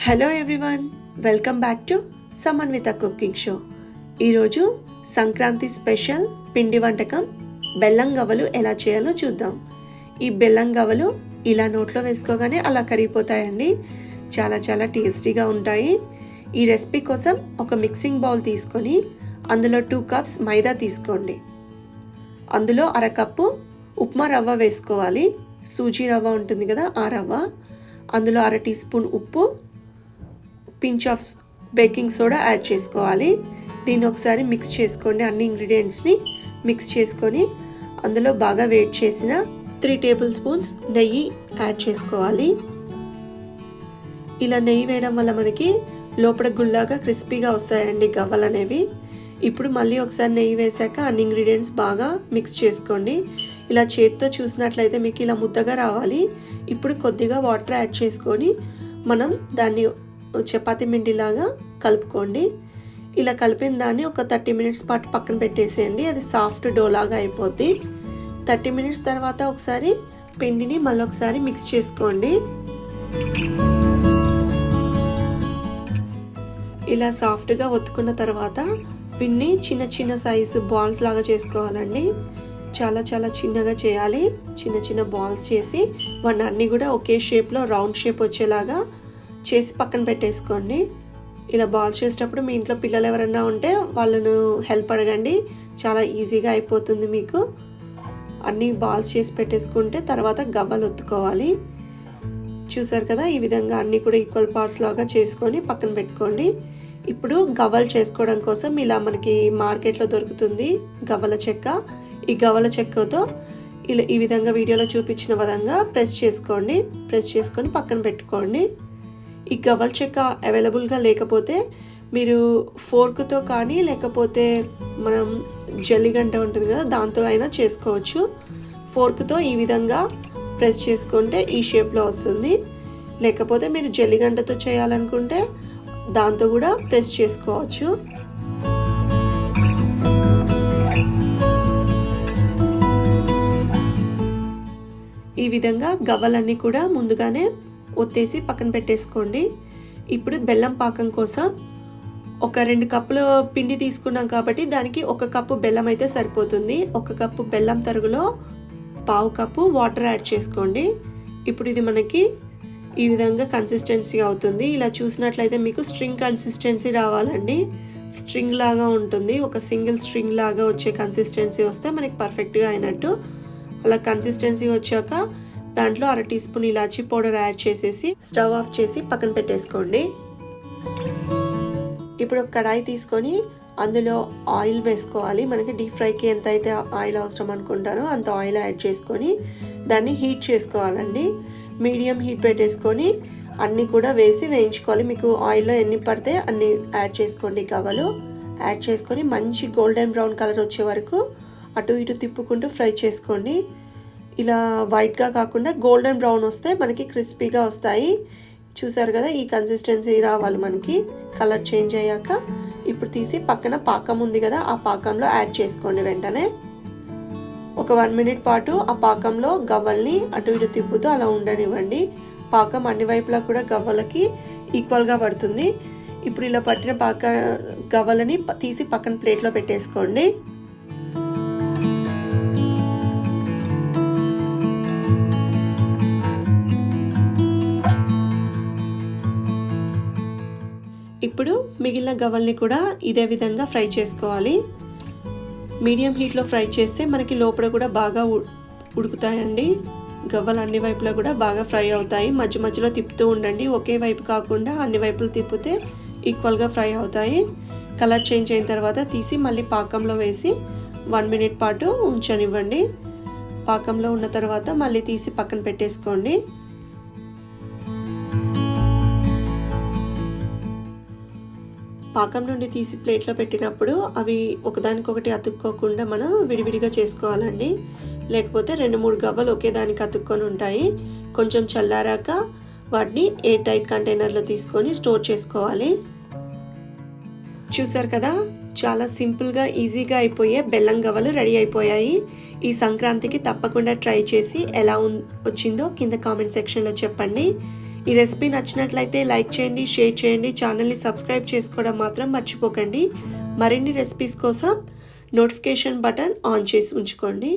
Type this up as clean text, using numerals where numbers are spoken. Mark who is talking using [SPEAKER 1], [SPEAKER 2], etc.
[SPEAKER 1] Hello everyone, welcome back to Samanvita cooking show. ఈరోజు Sankranti special పిండి వంటకం బెల్లం గవ్వలు ఎలా చేయాలో చూద్దాం. ఈ బెల్లం గవ్వలు ఇలా నోట్లో వేసుకోగానే అలా కరిగిపోతాయండి. చాలా చాలా టేస్టీగా ఉంటాయి. ఈ రెసిపీ కోసం ఒక మిక్సింగ్ బౌల్ తీసుకొని అందులో 2 కప్స్ మైదా తీసుకోండి. అందులో అరకప్పు ఉప్మా రవ్వ వేసుకోవాలి. సూజీ రవ్వ ఉంటుంది కదా, ఆ రవ్వ. అందులో 1/2 టీ స్పూన్ ఉప్పు, pinch of baking soda add చేసుకోవాలి. దీన్ని ఒకసారి మిక్స్ చేసుకోండి. అన్ని ఇంగ్రీడియంట్స్ని మిక్స్ చేసుకొని అందులో బాగా వేడి చేసిన 3 టేబుల్ స్పూన్స్ నెయ్యి యాడ్ చేసుకోవాలి. ఇలా నెయ్యి వేయడం వల్ల మనకి లోపల గుల్లాగా క్రిస్పీగా వస్తాయండి గవ్వలు అనేవి. ఇప్పుడు మళ్ళీ ఒకసారి నెయ్యి వేసాక అన్ని ఇంగ్రీడియంట్స్ బాగా మిక్స్ చేసుకోండి. ఇలా చేతితో చూసినట్లయితే మీకు ఇలా ముద్దగా రావాలి. ఇప్పుడు కొద్దిగా వాటర్ యాడ్ చేసుకొని మనం దాన్ని చపాతీ పిండిలాగా కలుపుకోండి. ఇలా కలిపిన దాన్ని ఒక 30 మినిట్స్ పాటు పక్కన పెట్టేసేయండి. అది సాఫ్ట్ డో లాగా అయిపోద్ది. 30 మినిట్స్ తర్వాత ఒకసారి పిండిని మళ్ళీ ఒకసారి మిక్స్ చేసుకోండి. ఇలా సాఫ్ట్గా ఒత్తుకున్న తర్వాత పిండిని చిన్న చిన్న సైజు బాల్స్ లాగా చేసుకోవాలండి. చాలా చాలా చిన్నగా చేయాలి. చిన్న చిన్న బాల్స్ చేసి వాటిని అన్నీ కూడా ఒకే షేప్లో రౌండ్ షేప్ వచ్చేలాగా చేసి పక్కన పెట్టేసుకోండి. ఇలా బాల్స్ చేసేటప్పుడు మీ ఇంట్లో పిల్లలు ఎవరైనా ఉంటే వాళ్ళను హెల్ప్ అడగండి. చాలా ఈజీగా అయిపోతుంది మీకు. అన్నీ బాల్స్ చేసి పెట్టేసుకుంటే తర్వాత గవ్వలు ఒత్తుకోవాలి. చూసారు కదా, ఈ విధంగా అన్నీ కూడా ఈక్వల్ పార్ట్స్ లాగా చేసుకొని పక్కన పెట్టుకోండి. ఇప్పుడు గవ్వలు చేసుకోవడం కోసం ఇలా మనకి మార్కెట్లో దొరుకుతుంది గవ్వల చెక్క. ఈ గవ్వల చెక్కతో ఇలా ఈ విధంగా వీడియోలో చూపించిన విధంగా ప్రెస్ చేసుకోండి. ప్రెస్ చేసుకొని పక్కన పెట్టుకోండి. ఈ గవ్వల చెక్క అవైలబుల్గా లేకపోతే మీరు ఫోర్క్తో కానీ లేకపోతే మనం జల్లిగంట ఉంటుంది కదా, దాంతో అయినా చేసుకోవచ్చు. ఫోర్క్తో ఈ విధంగా ప్రెస్ చేసుకుంటే ఈ షేప్లో వస్తుంది. లేకపోతే మీరు జల్లిగంటతో చేయాలనుకుంటే దాంతో కూడా ప్రెస్ చేసుకోవచ్చు. ఈ విధంగా గవ్వలన్నీ కూడా ముందుగానే ఒత్తేసి పక్కన పెట్టేసుకోండి. ఇప్పుడు బెల్లం పాకం కోసం ఒక 2 కప్పుల పిండి తీసుకున్నాం కాబట్టి దానికి 1 కప్పు బెల్లం అయితే సరిపోతుంది. 1 కప్పు బెల్లం తరుగులో 1/2 కప్పు వాటర్ యాడ్ చేసుకోండి. ఇప్పుడు ఇది మనకి ఈ విధంగా కన్సిస్టెన్సీ అవుతుంది. ఇలా చూసినట్లయితే మీకు స్ట్రింగ్ కన్సిస్టెన్సీ రావాలండి. స్ట్రింగ్ లాగా ఉంటుంది. ఒక సింగిల్ స్ట్రింగ్ లాగా వచ్చే కన్సిస్టెన్సీ వస్తే మనకి పర్ఫెక్ట్గా అయినట్టు. అలా కన్సిస్టెన్సీ వచ్చాక దాంట్లో 1/2 టీ స్పూన్ ఇలాచీ పౌడర్ యాడ్ చేసేసి స్టవ్ ఆఫ్ చేసి పక్కన పెట్టేసుకోండి. ఇప్పుడు ఒక కడాయి తీసుకొని అందులో ఆయిల్ వేసుకోవాలి. మనకి డీప్ ఫ్రైకి ఎంత అయితే ఆయిల్ అవసరం అనుకుంటారో అంత ఆయిల్ యాడ్ చేసుకొని దాన్ని హీట్ చేసుకోవాలండి. మీడియం హీట్ పెట్టేసుకొని అన్నీ కూడా వేసి వేయించుకోవాలి. మీకు ఆయిల్లో ఎన్ని పడితే అన్ని యాడ్ చేసుకోండి. గవ్వలు యాడ్ చేసుకొని మంచి గోల్డెన్ బ్రౌన్ కలర్ వచ్చే వరకు అటు ఇటు తిప్పుకుంటూ ఫ్రై చేసుకోండి. ఇలా వైట్గా కాకుండా గోల్డెన్ బ్రౌన్ వస్తే మనకి క్రిస్పీగా వస్తాయి. చూసారు కదా, ఈ కన్సిస్టెన్సీ రావాలి మనకి కలర్ చేంజ్ అయ్యాక. ఇప్పుడు తీసి పక్కన పాకం ఉంది కదా, ఆ పాకంలో యాడ్ చేసుకోండి. వెంటనే ఒక 1 మినిట్ పాటు ఆ పాకంలో గవ్వల్ని అటు ఇటు తిప్పుతూ అలా ఉండనివ్వండి. పాకం అన్ని వైపులా కూడా గవ్వలకి ఈక్వల్గా పడుతుంది. ఇప్పుడు ఇలా పట్టిన గవ్వలని తీసి పక్కన ప్లేట్లో పెట్టేసుకోండి. ఇప్పుడు మిగిలిన గవ్వల్ని కూడా ఇదే విధంగా ఫ్రై చేసుకోవాలి. మీడియం హీట్లో ఫ్రై చేస్తే మనకి లోపల కూడా బాగా ఉడుకుతాయండి. గవ్వలు అన్ని వైపులా కూడా బాగా ఫ్రై అవుతాయి. మధ్య మధ్యలో తిప్పుతూ ఉండండి. ఒకే వైపు కాకుండా అన్ని వైపులు తిప్పితే ఈక్వల్గా ఫ్రై అవుతాయి. కలర్ చేంజ్ అయిన తర్వాత తీసి మళ్ళీ పాకంలో వేసి 1 మినిట్ పాటు ఉంచనివ్వండి. పాకంలో ఉన్న తర్వాత మళ్ళీ తీసి పక్కన పెట్టేసుకోండి. పాకం నుండి తీసి ప్లేట్లో పెట్టినప్పుడు అవి ఒకదానికొకటి అతుక్కోకుండా మనం విడివిడిగా చేసుకోవాలండి. లేకపోతే 2-3 గవ్వలు ఒకే దానికి అతుక్కొని ఉంటాయి. కొంచెం చల్లారాక వాటిని ఎయిర్ టైట్ కంటైనర్లో తీసుకొని స్టోర్ చేసుకోవాలి. చూసారు కదా, చాలా సింపుల్గా ఈజీగా అయిపోయే బెల్లం గవ్వలు రెడీ అయిపోయాయి. ఈ సంక్రాంతికి తప్పకుండా ట్రై చేసి ఎలా వచ్చిందో కింద కామెంట్ సెక్షన్లో చెప్పండి. ఈ రెసిపీ నచ్చినట్లయితే లైక్ చేయండి, షేర్ చేయండి, ఛానల్ని సబ్స్క్రైబ్ చేసుకోవడం మాత్రం మర్చిపోకండి. మరిన్ని రెసిపీస్ కోసం నోటిఫికేషన్ బటన్ ఆన్ చేసి ఉంచుకోండి.